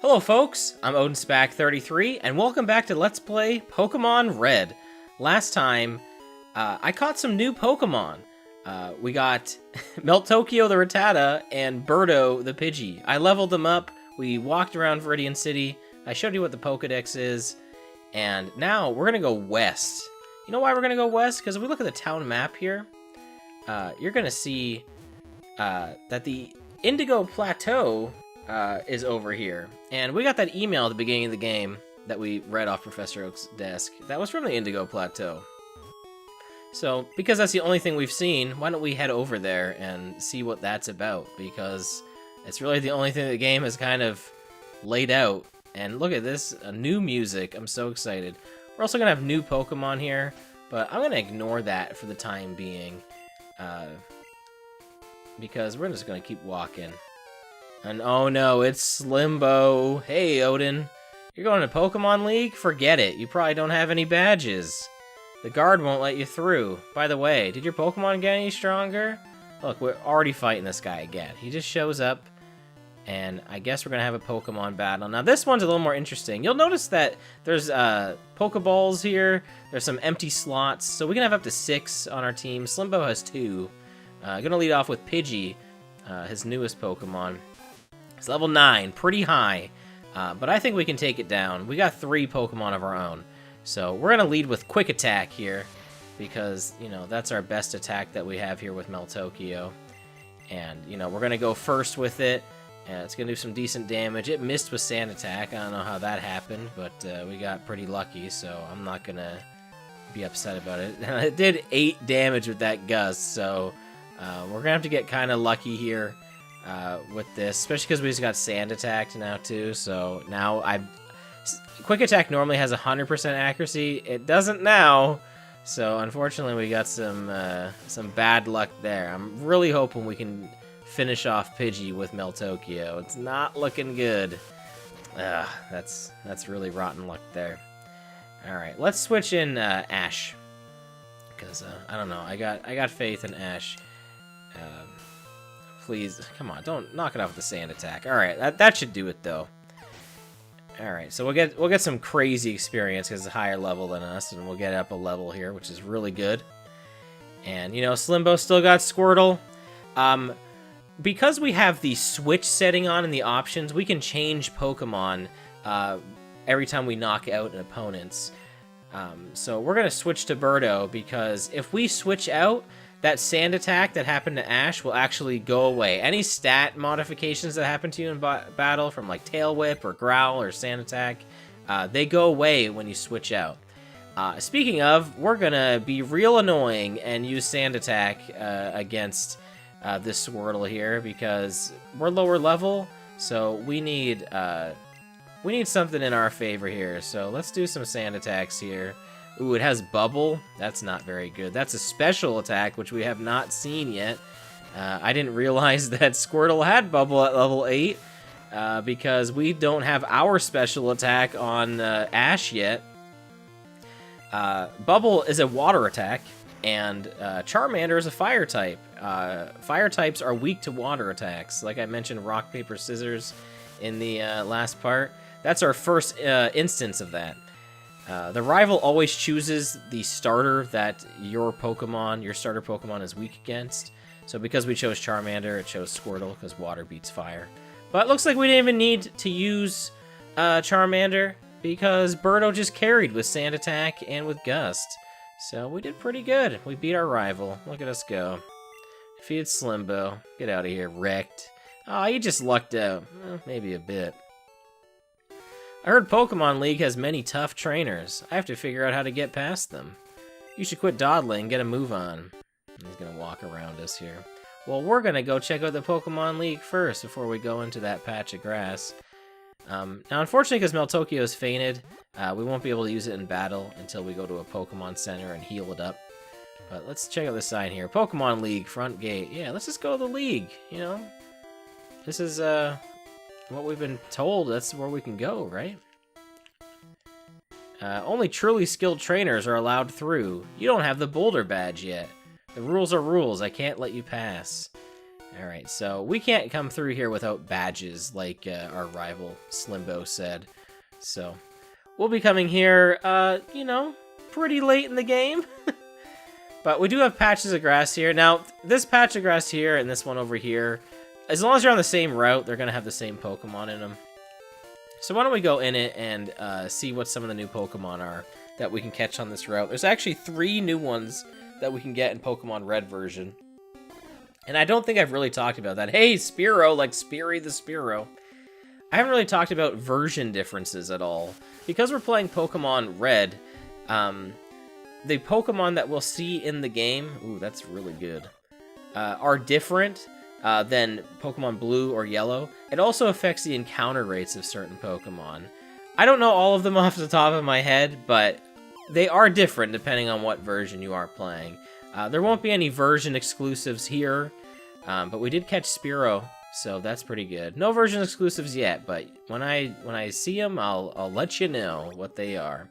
Hello folks, I'm OdinSpack33, and welcome back to Let's Play Pokemon Red. Last time, I caught some new Pokemon. We got Meltokio the Rattata and Birdo the Pidgey. I leveled them up, we walked around Viridian City, I showed you what the Pokedex is, and now we're gonna go west. You know why we're gonna go west? Because if we look at the town map here, you're gonna see that the Indigo Plateau is over here. And we got that email at the beginning of the game that we read off Professor Oak's desk. That was from the Indigo Plateau. So, because that's the only thing we've seen, why don't we head over there and see what that's about? Because it's really the only thing the game has kind of laid out. And look at this, new music. I'm so excited. We're also going to have new Pokemon here, but I'm going to ignore that for the time being. Because we're just going to keep walking. And oh no, it's Slimbo. Hey, Odin. You're going to Pokemon League? Forget it. You probably don't have any badges. The guard won't let you through. By the way, did your Pokemon get any stronger? Look, we're already fighting this guy again. He just shows up, and I guess we're going to have a Pokemon battle. Now, this one's a little more interesting. You'll notice that there's Pokeballs here. There's some empty slots, so we can have up to 6 on our team. Slimbo has 2. Going to lead off with Pidgey, his newest Pokemon. It's level 9, pretty high, but I think we can take it down. We got 3 Pokemon of our own, so we're going to lead with Quick Attack here, because, you know, that's our best attack that we have here with Meltokio. And, you know, we're going to go first with it, and it's going to do some decent damage. It missed with Sand Attack. I don't know how that happened, but we got pretty lucky, so I'm not going to be upset about it. It did 8 damage with that Gust, so we're going to have to get kind of lucky here. With this, especially because we just got Sand Attacked now too, so now Quick Attack normally has 100% accuracy. It doesn't now, so unfortunately we got some bad luck there. I'm really hoping we can finish off Pidgey with Meltokio. It's not looking good. That's really rotten luck there. All right, let's switch in Ash, because I don't know. I got faith in Ash. Please, come on, don't knock it off with the Sand Attack. All right, that should do it though. All right, so we'll get some crazy experience because it's a higher level than us, and we'll get up a level here, which is really good. And you know, Slimbo still got Squirtle. Because we have the switch setting on in the options, we can change Pokemon every time we knock out an opponent's. So we're gonna switch to Birdo, because if we switch out, that Sand Attack that happened to Ash will actually go away. Any stat modifications that happen to you in battle, from like Tail Whip or Growl or Sand Attack, they go away when you switch out. Speaking of, we're gonna be real annoying and use Sand Attack against this Squirtle here, because we're lower level, so we need something in our favor here. So let's do some Sand Attacks here. Ooh, it has Bubble. That's not very good. That's a special attack, which we have not seen yet. I didn't realize that Squirtle had Bubble at level 8, because we don't have our special attack on Ash yet. Bubble is a water attack, and Charmander is a fire type. Fire types are weak to water attacks. Like I mentioned, Rock, Paper, Scissors in the last part. That's our first instance of that. The rival always chooses the starter that your starter Pokemon is weak against. So because we chose Charmander, it chose Squirtle, because water beats fire. But it looks like we didn't even need to use Charmander, because Birdo just carried with Sand Attack and with Gust. So we did pretty good. We beat our rival. Look at us go. Defeated Slimbo. Get out of here, wrecked. Oh, you just lucked out. Well, maybe a bit. I heard Pokemon League has many tough trainers. I have to figure out how to get past them. You should quit dawdling and get a move on. He's gonna walk around us here. Well, we're gonna go check out the Pokemon League first before we go into that patch of grass. Now, unfortunately, because Meltokio is fainted, we won't be able to use it in battle until we go to a Pokemon Center and heal it up. But let's check out the sign here. Pokemon League, front gate. Yeah, let's just go to the League, you know? This is, what we've been told. That's where we can go, right? Only truly skilled trainers are allowed through. You don't have the Boulder badge yet. The rules are rules. I can't let you pass. Alright, so we can't come through here without badges, like our rival Slimbo said. So, we'll be coming here, you know, pretty late in the game. But we do have patches of grass here. Now, this patch of grass here and this one over here, as long as you're on the same route, they're going to have the same Pokemon in them. So why don't we go in it and see what some of the new Pokemon are that we can catch on this route. There's actually 3 new ones that we can get in Pokemon Red version. And I don't think I've really talked about that. Hey, Spearow, like Speary the Spearow. I haven't really talked about version differences at all. Because we're playing Pokemon Red, the Pokemon that we'll see in the game, ooh, that's really good, are different than Pokemon Blue or Yellow. It also affects the encounter rates of certain Pokemon. I don't know all of them off the top of my head, but they are different depending on what version you are playing. There won't be any version exclusives here, but we did catch Spearow, so that's pretty good. No version exclusives yet, but when I see them, I'll let you know what they are.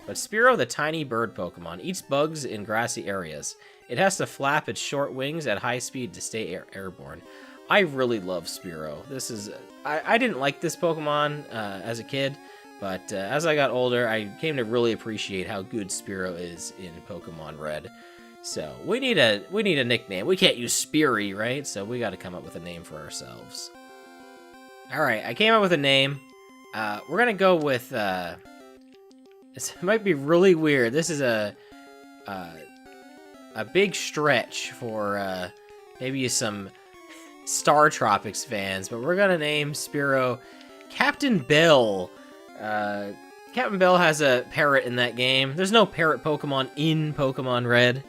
But Spearow, the tiny bird Pokemon, eats bugs in grassy areas. It has to flap its short wings at high speed to stay airborne. I really love Spearow. This is I didn't like this Pokemon as a kid, but as I got older, I came to really appreciate how good Spearow is in Pokemon Red. So we need a nickname. We can't use Speary, right? So we got to come up with a name for ourselves. All right, I came up with a name. We're gonna go with. This might be really weird. This is a big stretch for maybe some Star Tropics fans, but we're gonna name Spearow Captain Bell. Captain Bell has a parrot in that game. There's no parrot Pokemon in Pokemon Red,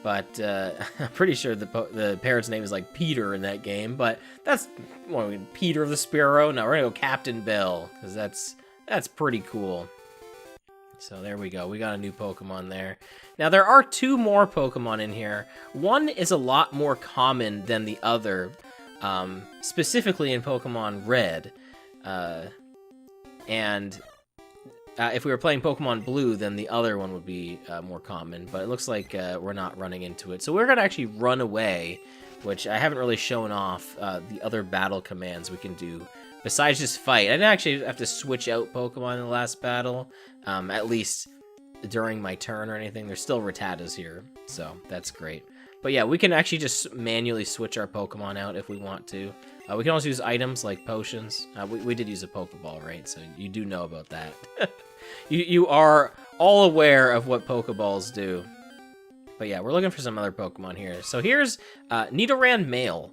but I'm pretty sure the parrot's name is like Peter in that game. But that's Peter the Spearow. No, we're gonna go Captain Bell because that's pretty cool. So there we go. We got a new Pokemon there. Now, there are 2 more Pokemon in here. One is a lot more common than the other, specifically in Pokemon Red. And if we were playing Pokemon Blue, then the other one would be more common. But it looks like we're not running into it. So we're going to actually run away, which I haven't really shown off the other battle commands we can do. Besides just fight. I didn't actually have to switch out Pokemon in the last battle, at least during my turn or anything. There's still Rattatas here, so that's great. But yeah, we can actually just manually switch our Pokemon out if we want to. We can also use items like potions. We did use a Pokeball, right? So you do know about that. you are all aware of what Pokeballs do. But yeah, we're looking for some other Pokemon here. So here's Nidoran male.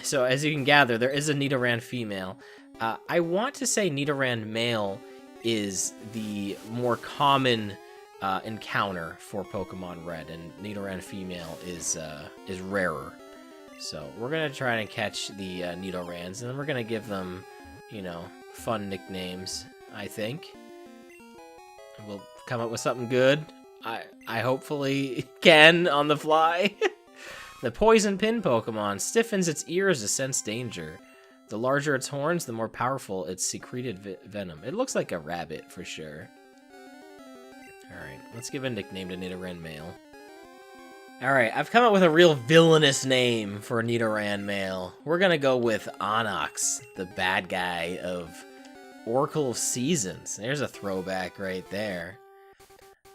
So as you can gather, there is a Nidoran female. I want to say Nidoran male is the more common encounter for Pokemon Red, and Nidoran female is rarer. So we're gonna try and catch the Nidorans, and then we're gonna give them, you know, fun nicknames. I think we'll come up with something good. I hopefully can on the fly. The Poison Pin Pokemon stiffens its ears to sense danger. The larger its horns, the more powerful its secreted venom. It looks like a rabbit for sure. Alright, let's give a nickname to Nidoran male. Alright, I've come up with a real villainous name for Nidoran male. We're gonna go with Onyx, the bad guy of Oracle of Seasons. There's a throwback right there.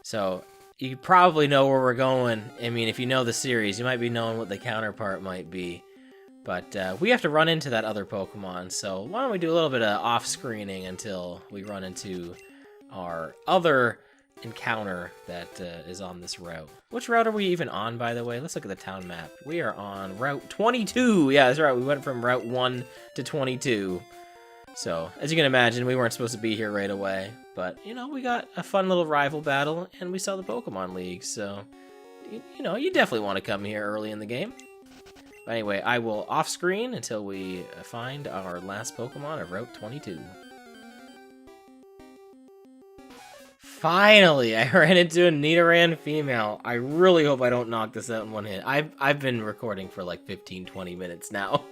So, you probably know where we're going. I mean, if you know the series, you might be knowing what the counterpart might be. But we have to run into that other Pokemon, so why don't we do a little bit of off-screening until we run into our other encounter that is on this route. Which route are we even on, by the way? Let's look at the town map. We are on Route 22! Yeah, that's right, we went from Route 1 to 22. So, as you can imagine, we weren't supposed to be here right away. But, you know, we got a fun little rival battle, and we saw the Pokemon League, so, you know, you definitely want to come here early in the game. But anyway, I will off-screen until we find our last Pokemon of Route 22. Finally, I ran into a Nidoran female. I really hope I don't knock this out in one hit. I've been recording for like 15-20 minutes now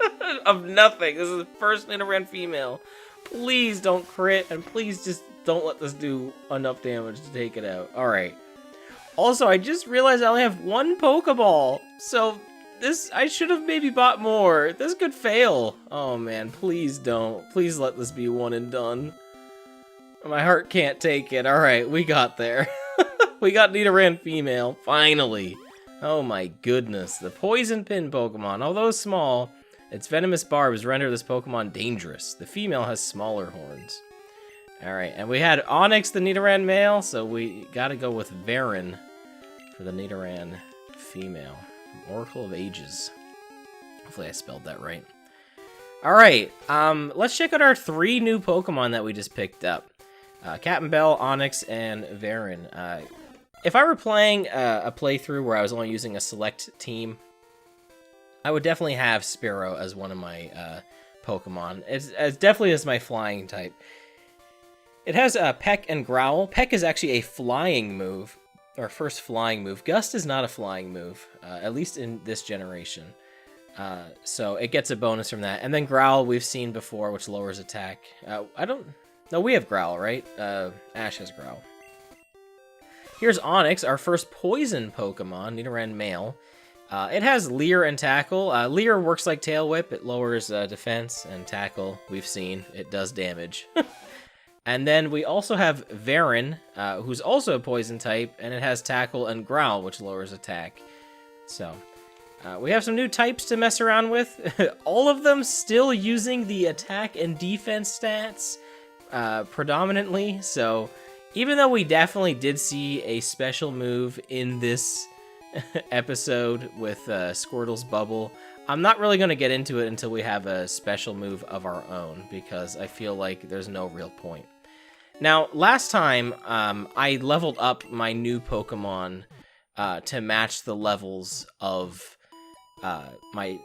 of nothing. This is the first Nidoran female. Please don't crit, and please just don't let this do enough damage to take it out. Alright. Also, I just realized I only have one Pokeball, so I should have maybe bought more. This could fail. Oh man, please don't. Please let this be one and done. My heart can't take it. Alright, we got there. We got Nidoran female, finally. Oh my goodness. The Poison Pin Pokemon, although small, its venomous barbs render this Pokemon dangerous. The female has smaller horns. Alright, and we had Onyx, the Nidoran male, so we gotta go with Varin for the Nidoran female. Oracle of Ages. Hopefully I spelled that right. Alright, let's check out our 3 new Pokemon that we just picked up. Captain Bell, Onyx, and Varin. If I were playing a playthrough where I was only using a select team, I would definitely have Spearow as one of my Pokemon. It's definitely as my flying type. It has Peck and Growl. Peck is actually a flying move, or first flying move. Gust is not a flying move, at least in this generation. So it gets a bonus from that. And then Growl we've seen before, which lowers attack. No, we have Growl, right? Ash has Growl. Here's Onyx, our first poison Pokemon, Nidoran male. It has Leer and Tackle. Leer works like Tail Whip. It lowers defense, and Tackle, we've seen, it does damage. And then we also have Varin, who's also a poison type, and it has Tackle and Growl, which lowers attack. So, we have some new types to mess around with. All of them still using the attack and defense stats predominantly, so even though we definitely did see a special move in this episode with Squirtle's Bubble, I'm not really going to get into it until we have a special move of our own, because I feel like there's no real point. Now, last time, I leveled up my new Pokemon to match the levels of my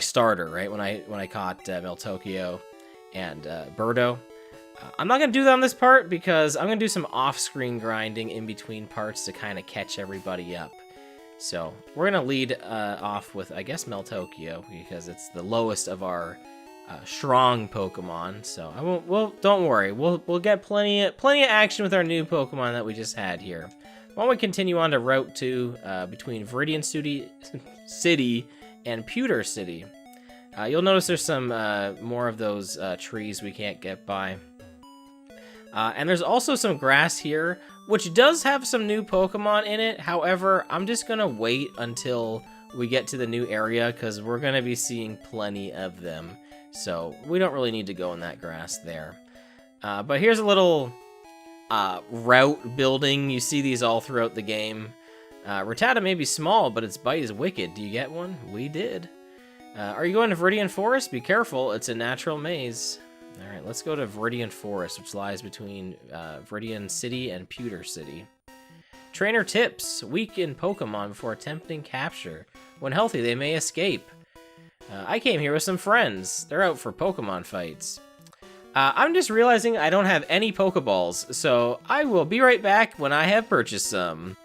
starter, right? When I caught Meltokio and Birdo. I'm not going to do that on this part because I'm going to do some off-screen grinding in between parts to kind of catch everybody up. So, we're going to lead off with, I guess, Meltokio, because it's the lowest of our strong Pokemon. So, don't worry. We'll get plenty of action with our new Pokemon that we just had here. Why don't we continue on to Route 2 between Viridian City and Pewter City. You'll notice there's some more of those trees we can't get by. And there's also some grass here, which does have some new Pokemon in it. However, I'm just going to wait until we get to the new area, because we're going to be seeing plenty of them. So we don't really need to go in that grass there. But here's a little route building. You see these all throughout the game. Rattata may be small, but its bite is wicked. Do you get one? We did. Are you going to Viridian Forest? Be careful, it's a natural maze. Alright, let's go to Viridian Forest, which lies between Viridian City and Pewter City. Trainer tips: weaken Pokemon before attempting capture. When healthy, they may escape. I came here with some friends. They're out for Pokemon fights. I'm just realizing I don't have any Pokeballs, so I will be right back when I have purchased some.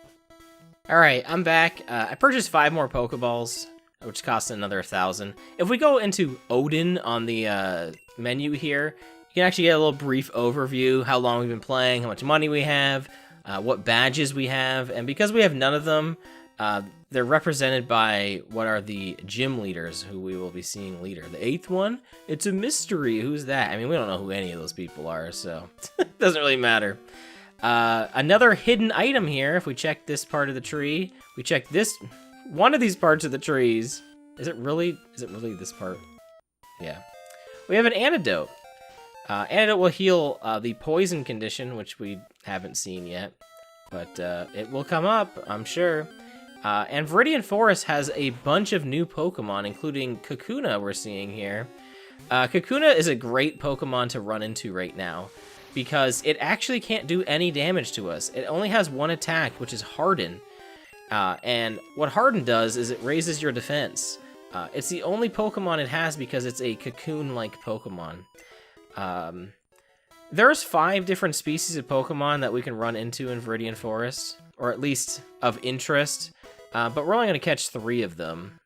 Alright, I'm back. I purchased 5 more Pokeballs, which costs another 1,000. If we go into Odin on the menu here, you can actually get a little brief overview, how long we've been playing, how much money we have, what badges we have, and because we have none of them, they're represented by what are the gym leaders who we will be seeing later. The 8th one, it's a mystery. Who's that? I mean, we don't know who any of those people are, so it doesn't really matter. Another hidden item here, if we check this part of the tree, we check this, one of these parts of the trees. Is it really this part? Yeah. We have an antidote. Antidote will heal the poison condition, which we haven't seen yet, but it will come up, I'm sure. And Viridian Forest has a bunch of new Pokemon, including Kakuna we're seeing here. Kakuna is a great Pokemon to run into right now, because it actually can't do any damage to us. It only has one attack, which is Harden. And what Harden does is it raises your defense. It's the only Pokemon it has because it's a cocoon-like Pokemon. There's 5 different species of Pokemon that we can run into in Viridian Forest, or at least of interest, but we're only going to catch 3 of them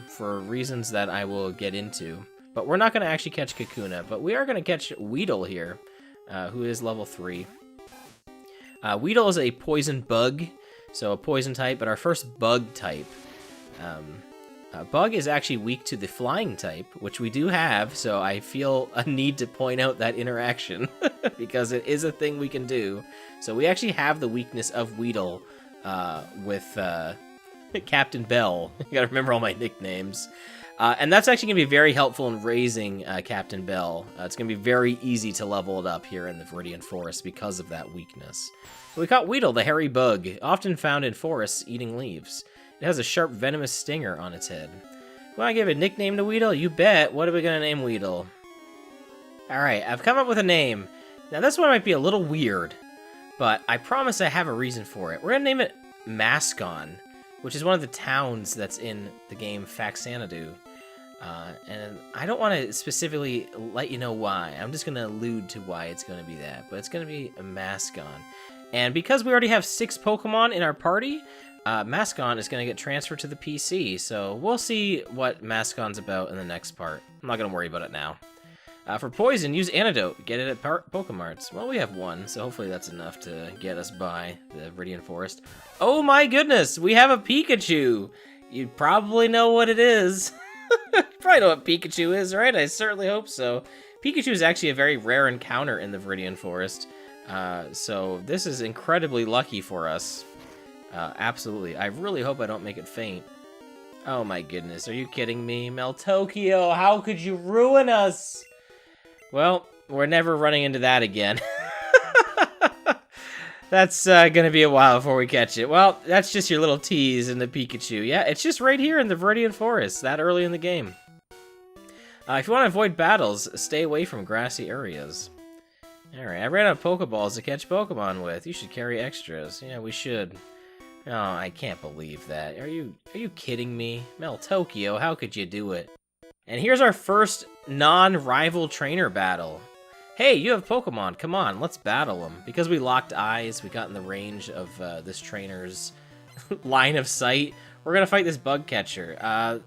for reasons that I will get into. But we're not going to actually catch Kakuna, but we are going to catch Weedle here, who is level 3. Weedle is a poison bug, so a poison type, but our first bug type. Bug is actually weak to the flying type, which we do have, so I feel a need to point out that interaction, because it is a thing we can do. So we actually have the weakness of Weedle with Captain Bell. You gotta remember all my nicknames. And that's actually going to be very helpful in raising Captain Bell. It's going to be very easy to level it up here in the Viridian Forest because of that weakness. So we caught Weedle, the hairy bug, often found in forests eating leaves. It has a sharp, venomous stinger on its head. Want to give a nickname to Weedle? You bet. What are we going to name Weedle? Alright, I've come up with a name. Now, this one might be a little weird, but I promise I have a reason for it. We're going to name it Mascon, which is one of the towns that's in the game Faxanadu. And I don't want to specifically let you know why. I'm just going to allude to why it's going to be that. But it's going to be a Mascon. And because we already have 6 Pokemon in our party, Mascon is going to get transferred to the PC, so we'll see what Mascon's about in the next part. I'm not going to worry about it now. For poison, use Antidote. Get it at Pokemarts. Well, we have 1, so hopefully that's enough to get us by the Viridian Forest. Oh my goodness, we have a Pikachu! You probably know what it is. You probably know what Pikachu is, right? I certainly hope so. Pikachu is actually a very rare encounter in the Viridian Forest, so this is incredibly lucky for us. Absolutely. I really hope I don't make it faint. Oh my goodness, are you kidding me? Meltokio, how could you ruin us? Well, we're never running into that again. That's gonna be a while before we catch it. Well, that's just your little tease in the Pikachu. Yeah, it's just right here in the Viridian Forest, that early in the game. If you want to avoid battles, stay away from grassy areas. Alright, I ran out of Pokeballs to catch Pokemon with. You should carry extras. Yeah, we should. Oh, I can't believe that. Are you kidding me? Meltokio, how could you do it? And here's our first non-rival trainer battle. Hey, you have Pokemon. Come on, let's battle them. Because we locked eyes, we got in the range of this trainer's line of sight. We're gonna fight this bug catcher.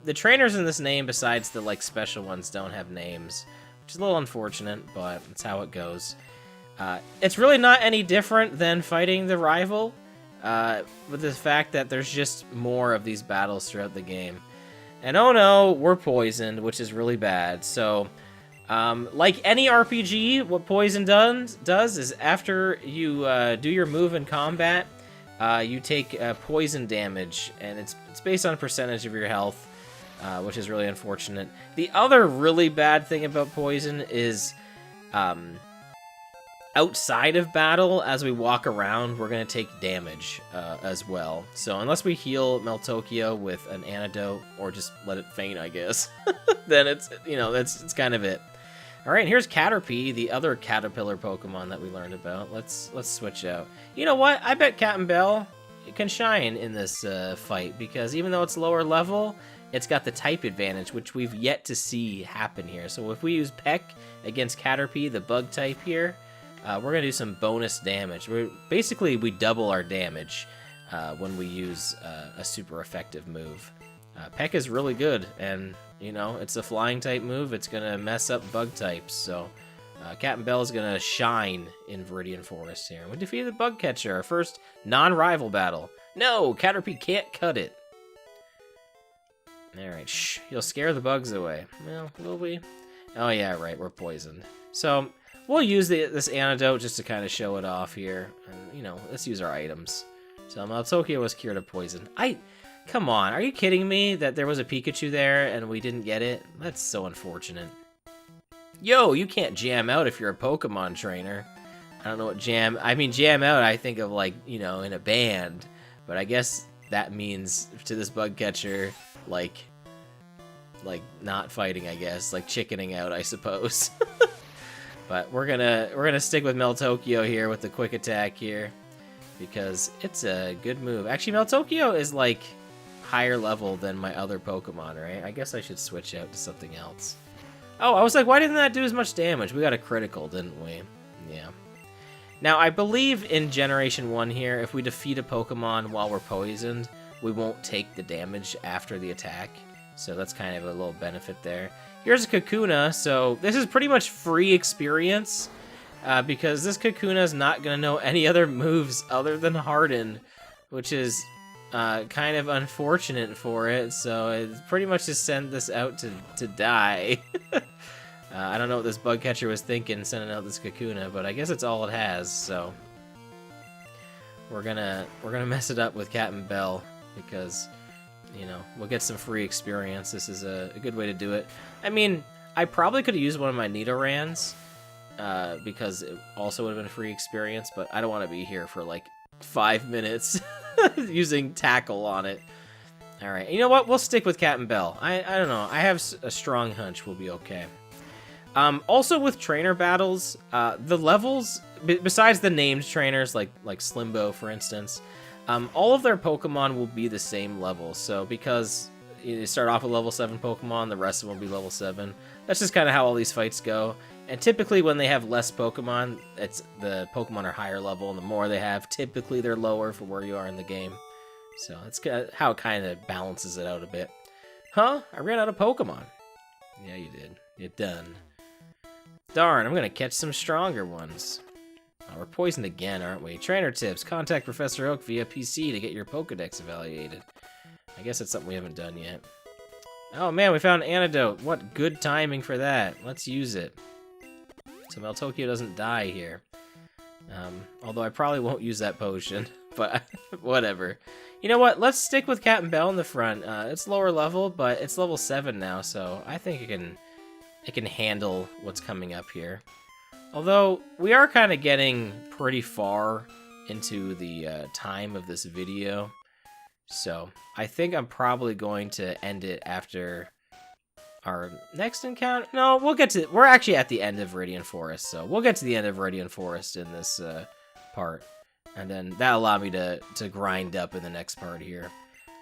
The trainers in this name, besides the like special ones, don't have names, which is a little unfortunate, but that's how it goes. It's really not any different than fighting the rival, with the fact that there's just more of these battles throughout the game. And oh no, we're poisoned, which is really bad. So, like any RPG, what poison does is after you do your move in combat, you take poison damage, and it's based on a percentage of your health, which is really unfortunate. The other really bad thing about poison is, outside of battle, as we walk around, we're going to take damage as well. So unless we heal Meltokio with an antidote, or just let it faint, I guess, then it's, you know, it's kind of it. All right, here's Caterpie, the other caterpillar Pokemon that we learned about. Let's switch out. You know what? I bet Captain Bell can shine in this fight, because even though it's lower level, it's got the type advantage, which we've yet to see happen here. So if we use Peck against Caterpie, the bug type here, we're going to do some bonus damage. Basically, we double our damage when we use a super effective move. Peck is really good, and, you know, it's a flying type move. It's going to mess up bug types, so Captain Bell is going to shine in Viridian Forest here. We defeated the bug catcher, our first non-rival battle. No, Caterpie can't cut it. Alright, shh, you'll scare the bugs away. Well, will we? Oh yeah, right, we're poisoned. So, we'll use this antidote just to kind of show it off here. And, you know, let's use our items. So, Meltokio was cured of poison. Come on, are you kidding me that there was a Pikachu there and we didn't get it? That's so unfortunate. Yo, you can't jam out if you're a Pokemon trainer. I don't know what jam out, I think of, like, you know, in a band. But I guess that means to this bug catcher, like not fighting, I guess. Like chickening out, I suppose. But we're gonna stick with Meltokio here with the quick attack here, because it's a good move. Actually, Meltokio is like higher level than my other Pokemon, right? I guess I should switch out to something else. Oh, I was like, why didn't that do as much damage? We got a critical, didn't we? Yeah. Now, I believe in Generation 1 here, if we defeat a Pokemon while we're poisoned, we won't take the damage after the attack. So that's kind of a little benefit there. Here's a Kakuna, so this is pretty much free experience, because this Kakuna is not going to know any other moves other than Harden, which is kind of unfortunate for it, so it's pretty much just send this out to die. I don't know what this bug catcher was thinking sending out this Kakuna, but I guess it's all it has, so we're gonna mess it up with Captain Bell because, you know, we'll get some free experience. This is a good way to do it. I mean, I probably could have used one of my Nidorans, because it also would have been free experience, but I don't want to be here for like 5 minutes using tackle on it. Alright, you know what? We'll stick with Captain Bell. I don't know. I have a strong hunch we'll be okay. Also with trainer battles, the levels, besides the named trainers like Slimbo, for instance, all of their Pokemon will be the same level. So because you start off with level 7 Pokemon, the rest of them will be level 7. That's just kind of how all these fights go. And typically when they have less Pokemon, the Pokemon are higher level, and the more they have, typically they're lower for where you are in the game. So that's how it kind of balances it out a bit. Huh? I ran out of Pokemon. Yeah, you did. You're done. Darn, I'm gonna catch some stronger ones. Oh, we're poisoned again, aren't we? Trainer tips. Contact Professor Oak via PC to get your Pokedex evaluated. I guess that's something we haven't done yet. Oh man, we found an antidote. What good timing for that. Let's use it. So Meltokio doesn't die here. Although I probably won't use that potion, but whatever. You know what? Let's stick with Captain Bell in the front. It's lower level, but it's level 7 now, so I think it can handle what's coming up here. Although, we are kind of getting pretty far into the time of this video, so I think I'm probably going to end it after our next encounter. No, we're actually at the end of Viridian Forest, so we'll get to the end of Viridian Forest in this part, and then that'll allow me to grind up in the next part here.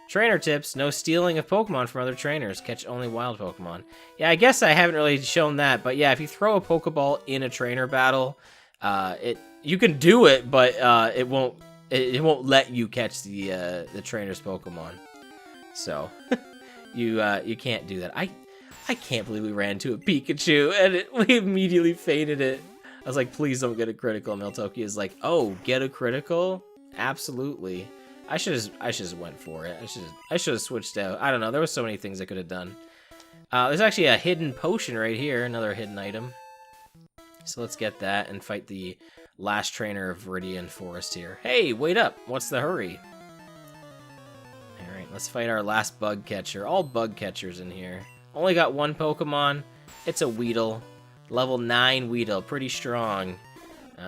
Trainer tips, no stealing of Pokemon from other trainers, catch only wild Pokemon. Yeah, I guess I haven't really shown that, but yeah, if you throw a Pokeball in a trainer battle, you can do it, but it won't let you catch the trainer's Pokemon. So you can't do that. I can't believe we ran into a Pikachu and we immediately fainted it. I was like, please don't get a critical. Meltoki is like, oh, get a critical? Absolutely. I should have went for it. I should have switched out. I don't know. There were so many things I could have done. There's actually a hidden potion right here, another hidden item. So let's get that and fight the last trainer of Viridian Forest here. Hey, wait up! What's the hurry? All right, let's fight our last bug catcher. All bug catchers in here. Only got one Pokemon. It's a Weedle, level 9 Weedle, pretty strong.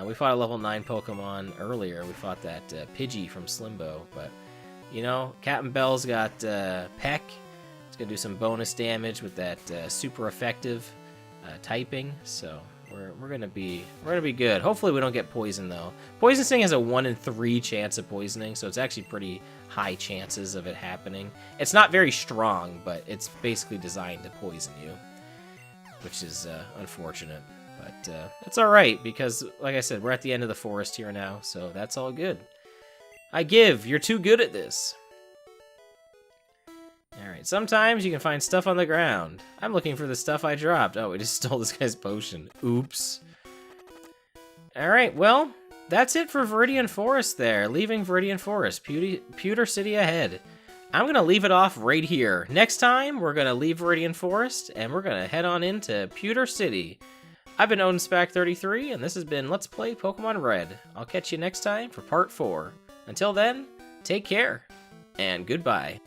We fought a level 9 Pokemon earlier. We fought that Pidgey from Slimbo, but, you know, Captain Bell's got Peck. It's gonna do some bonus damage with that super effective typing, so we're gonna be good. Hopefully we don't get poisoned though. Poison Sting has a 1 in 3 chance of poisoning, so it's actually pretty high chances of it happening. It's not very strong, but it's basically designed to poison you, which is unfortunate. But it's alright, because, like I said, we're at the end of the forest here now, so that's all good. I give! You're too good at this! Alright, sometimes you can find stuff on the ground. I'm looking for the stuff I dropped. Oh, we just stole this guy's potion. Oops. Alright, well, that's it for Viridian Forest there. Leaving Viridian Forest. Pewter City ahead. I'm going to leave it off right here. Next time, we're going to leave Viridian Forest, and we're going to head on into Pewter City. I've been OdinSpack 33, and this has been Let's Play Pokemon Red. I'll catch you next time for Part 4. Until then, take care, and goodbye.